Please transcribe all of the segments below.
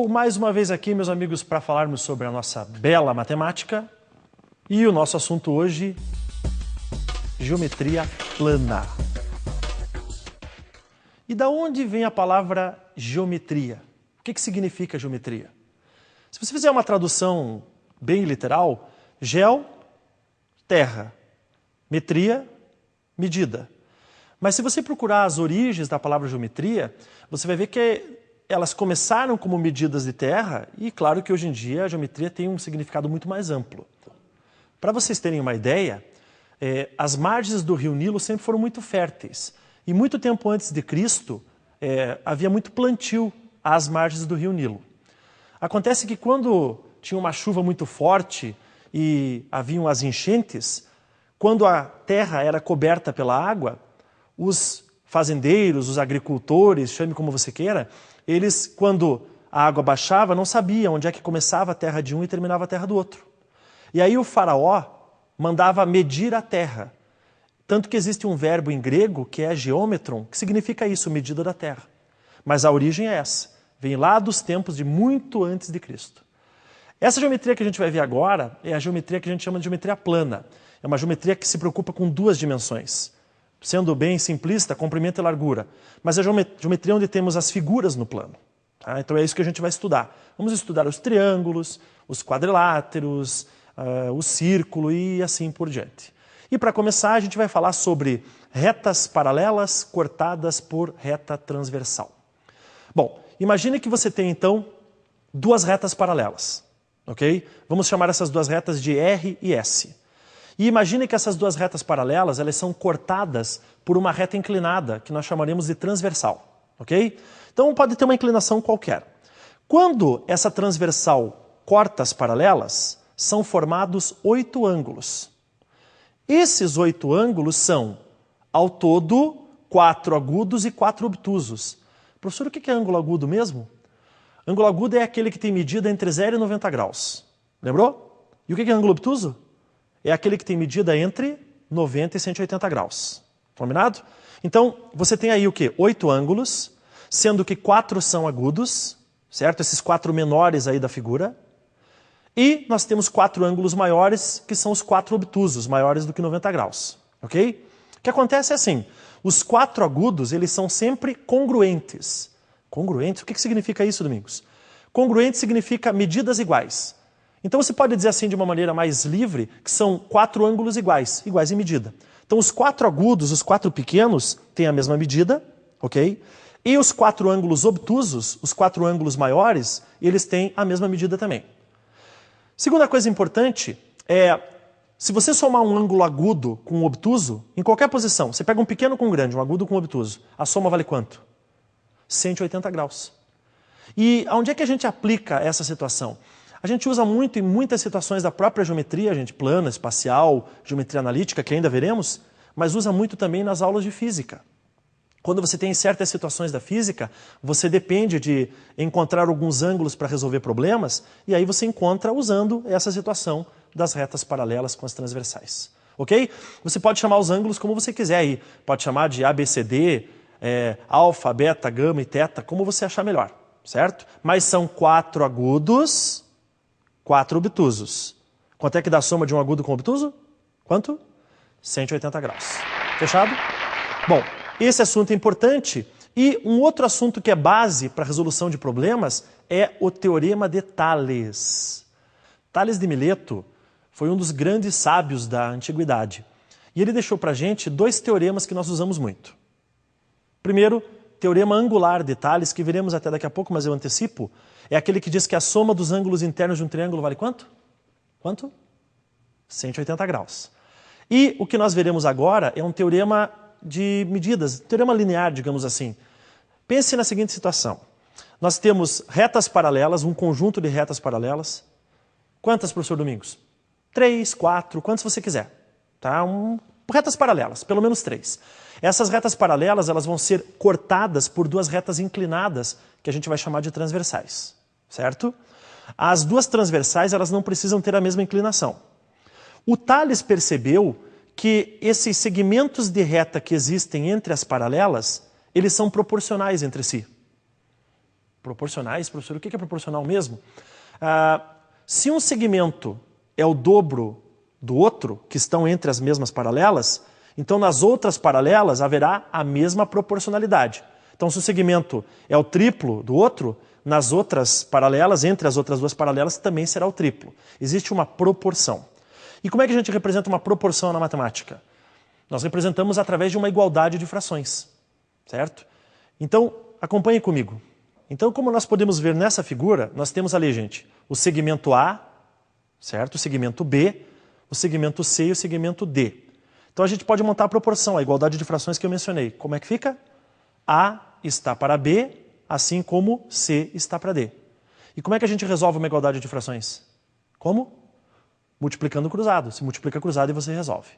Estou mais uma vez aqui, meus amigos, para falarmos sobre a nossa bela matemática e o nosso assunto hoje, geometria plana. E da onde vem a palavra geometria? O que significa geometria? Se você fizer uma tradução bem literal, geo, terra, metria, medida. Mas se você procurar as origens da palavra geometria, você vai ver que elas começaram como medidas de terra e claro que hoje em dia a geometria tem um significado muito mais amplo. Para vocês terem uma ideia, as margens do rio Nilo sempre foram muito férteis. E muito tempo antes de Cristo, havia muito plantio às margens do rio Nilo. Acontece que quando tinha uma chuva muito forte e haviam as enchentes, quando a terra era coberta pela água, os fazendeiros, os agricultores, chame como você queira, eles, quando a água baixava, não sabiam onde é que começava a terra de um e terminava a terra do outro. E aí o faraó mandava medir a terra. Tanto que existe um verbo em grego, que é geometron, que significa isso, medida da terra. Mas a origem é essa. Vem lá dos tempos de muito antes de Cristo. Essa geometria que a gente vai ver agora é a geometria que a gente chama de geometria plana. É uma geometria que se preocupa com duas dimensões. Sendo bem simplista, comprimento e largura. Mas é a geometria onde temos as figuras no plano. Tá? Então é isso que a gente vai estudar. Vamos estudar os triângulos, os quadriláteros, o círculo e assim por diante. E para começar, a gente vai falar sobre retas paralelas cortadas por reta transversal. Bom, imagine que você tem então duas retas paralelas. Ok? Vamos chamar essas duas retas de R e S. E imagine que essas duas retas paralelas, elas são cortadas por uma reta inclinada, que nós chamaremos de transversal, ok? Então pode ter uma inclinação qualquer. Quando essa transversal corta as paralelas, são formados 8 ângulos. Esses 8 ângulos são, ao todo, 4 agudos e 4 obtusos. Professor, o que é ângulo agudo mesmo? Ângulo agudo é aquele que tem medida entre 0 e 90 graus. Lembrou? E o que é ângulo obtuso? É aquele que tem medida entre 90 e 180 graus. Combinado? Então, você tem aí o quê? 8 ângulos, sendo que 4 são agudos, certo? Esses 4 menores aí da figura. E nós temos 4 ângulos maiores, que são os 4 obtusos, maiores do que 90 graus. Ok? O que acontece é assim, os 4 agudos, eles são sempre congruentes. Congruentes? O que significa isso, Domingos? Congruente significa medidas iguais. Então você pode dizer assim de uma maneira mais livre, que são 4 ângulos iguais, iguais em medida. Então os 4 agudos, os 4 pequenos, têm a mesma medida, ok? E os 4 ângulos obtusos, os 4 ângulos maiores, eles têm a mesma medida também. Segunda coisa importante é, se você somar um ângulo agudo com um obtuso, em qualquer posição, você pega um pequeno com um grande, um agudo com um obtuso, a soma vale quanto? 180 graus. E onde é que a gente aplica essa situação? A gente usa muito em muitas situações da própria geometria, gente, plana, espacial, geometria analítica, que ainda veremos, mas usa muito também nas aulas de física. Quando você tem certas situações da física, você depende de encontrar alguns ângulos para resolver problemas, e aí você encontra usando essa situação das retas paralelas com as transversais. Ok? Você pode chamar os ângulos como você quiser aí. Pode chamar de ABCD, alfa, beta, gama e teta, como você achar melhor, certo? Mas são 4 agudos, 4 obtusos. Quanto é que dá a soma de um agudo com um obtuso? Quanto? 180 graus. Fechado? Bom, esse assunto é importante. E um outro assunto que é base para a resolução de problemas é o Teorema de Tales. Tales de Mileto foi um dos grandes sábios da antiguidade. E ele deixou para a gente 2 teoremas que nós usamos muito. Primeiro, Teorema angular de Tales, que veremos até daqui a pouco, mas eu antecipo, é aquele que diz que a soma dos ângulos internos de um triângulo vale quanto? Quanto? 180 graus. E o que nós veremos agora é um teorema de medidas, teorema linear, digamos assim. Pense na seguinte situação. Nós temos retas paralelas, um conjunto de retas paralelas. Quantas, professor Domingos? 3, 4, quantas você quiser. Tá? Retas paralelas, pelo menos 3. Essas retas paralelas, elas vão ser cortadas por 2 retas inclinadas, que a gente vai chamar de transversais, certo? As 2 transversais, elas não precisam ter a mesma inclinação. O Tales percebeu que esses segmentos de reta que existem entre as paralelas, eles são proporcionais entre si. Proporcionais, professor, o que é proporcional mesmo? Se um segmento é o dobro do outro, que estão entre as mesmas paralelas, então nas outras paralelas haverá a mesma proporcionalidade. Então se o segmento é o triplo do outro, nas outras paralelas, entre as outras duas paralelas, também será o triplo. Existe uma proporção. E como é que a gente representa uma proporção na matemática? Nós representamos através de uma igualdade de frações, certo? Então, acompanhe comigo. Então, como nós podemos ver nessa figura, nós temos ali, gente, o segmento A, certo? O segmento B, o segmento C e o segmento D. Então, a gente pode montar a proporção, a igualdade de frações que eu mencionei. Como é que fica? A está para B, assim como C está para D. E como é que a gente resolve uma igualdade de frações? Como? Multiplicando cruzado. Se multiplica cruzado e você resolve.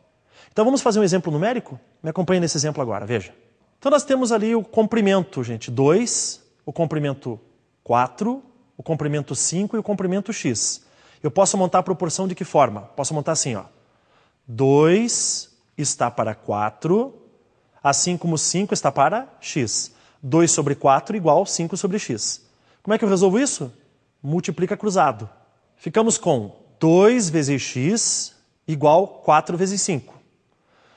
Então, vamos fazer um exemplo numérico? Me acompanhe nesse exemplo agora, veja. Então, nós temos ali o comprimento, gente, 2, o comprimento 4, o comprimento 5 e o comprimento x. Eu posso montar a proporção de que forma? Posso montar assim, ó. 2 está para 4, assim como 5 está para x. 2 sobre 4 igual 5 sobre x. Como é que eu resolvo isso? Multiplica cruzado. Ficamos com 2 vezes x igual 4 vezes 5.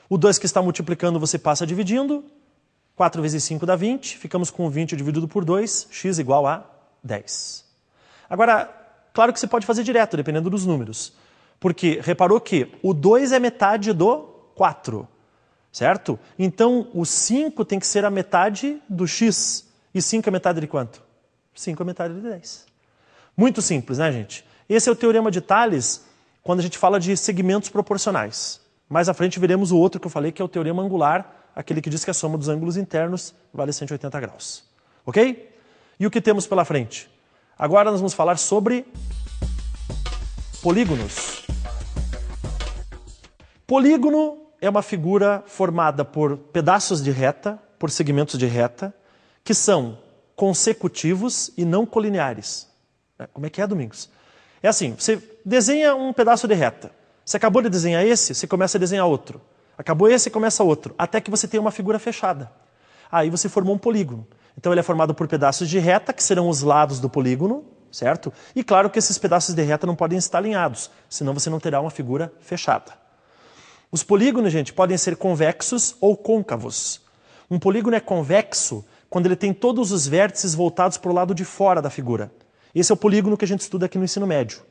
O 2 que está multiplicando você passa dividindo. 4 vezes 5 dá 20. Ficamos com 20 dividido por 2, x igual a 10. Agora, claro que você pode fazer direto, dependendo dos números. Porque reparou que o 2 é metade do 4. Certo? Então, o 5 tem que ser a metade do x. E 5 é metade de quanto? 5 é metade de 10. Muito simples, né, gente? Esse é o teorema de Thales quando a gente fala de segmentos proporcionais. Mais à frente veremos o outro que eu falei, que é o teorema angular, aquele que diz que a soma dos ângulos internos vale 180 graus. Ok? E o que temos pela frente? Agora nós vamos falar sobre polígonos. Polígono é uma figura formada por pedaços de reta, por segmentos de reta, que são consecutivos e não colineares. Como é que é, Domingos? É assim, você desenha um pedaço de reta. Você acabou de desenhar esse, você começa a desenhar outro. Acabou esse, começa outro. Até que você tem uma figura fechada. Aí você formou um polígono. Então ele é formado por pedaços de reta, que serão os lados do polígono, certo? E claro que esses pedaços de reta não podem estar alinhados, senão você não terá uma figura fechada. Os polígonos, gente, podem ser convexos ou côncavos. Um polígono é convexo quando ele tem todos os vértices voltados para o lado de fora da figura. Esse é o polígono que a gente estuda aqui no ensino médio.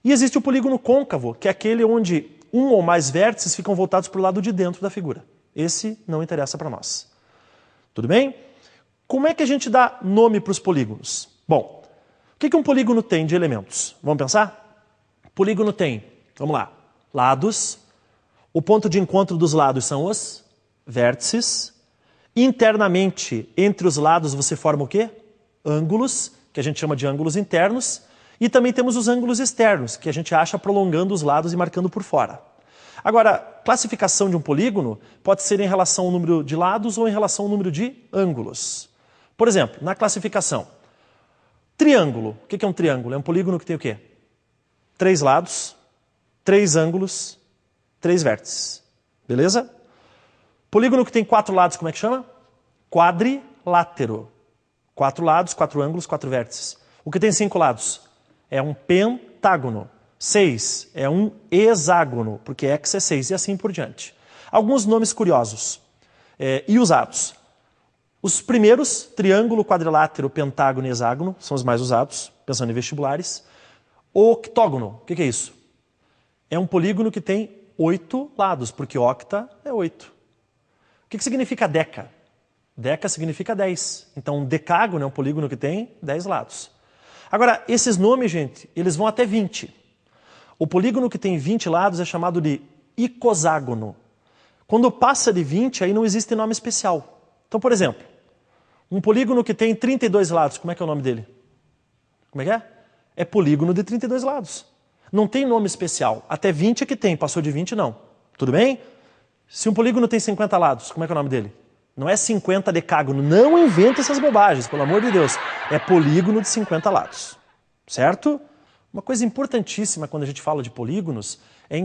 E existe o polígono côncavo, que é aquele onde um ou mais vértices ficam voltados para o lado de dentro da figura. Esse não interessa para nós. Tudo bem? Como é que a gente dá nome para os polígonos? Bom, o que um polígono tem de elementos? Vamos pensar? Polígono tem, vamos lá, lados. O ponto de encontro dos lados são os vértices. Internamente, entre os lados, você forma o quê? Ângulos, que a gente chama de ângulos internos. E também temos os ângulos externos, que a gente acha prolongando os lados e marcando por fora. Agora, classificação de um polígono pode ser em relação ao número de lados ou em relação ao número de ângulos. Por exemplo, na classificação, triângulo. O que é um triângulo? É um polígono que tem o quê? 3 lados, 3 ângulos, 3 vértices. Beleza? Polígono que tem 4 lados, como é que chama? Quadrilátero. 4 lados, 4 ângulos, 4 vértices. O que tem 5 lados? É um pentágono. 6 é um hexágono, porque x é 6 e assim por diante. Alguns nomes curiosos e usados. Os primeiros, triângulo, quadrilátero, pentágono e hexágono, são os mais usados, pensando em vestibulares. Octógono, o que é isso? É um polígono que tem 8 lados, porque octa é 8. O que significa deca? Deca significa 10. Então, um decágono é um polígono que tem 10 lados. Agora, esses nomes, gente, eles vão até 20. O polígono que tem 20 lados é chamado de icoságono. Quando passa de 20, aí não existe nome especial. Então, por exemplo, um polígono que tem 32 lados, como é que é o nome dele? Como é que é? É polígono de 32 lados. Não tem nome especial. Até 20 é que tem, passou de 20 não. Tudo bem? Se um polígono tem 50 lados, como é que é o nome dele? Não é 50 decágono. Não inventa essas bobagens, pelo amor de Deus. É polígono de 50 lados. Certo? Uma coisa importantíssima quando a gente fala de polígonos é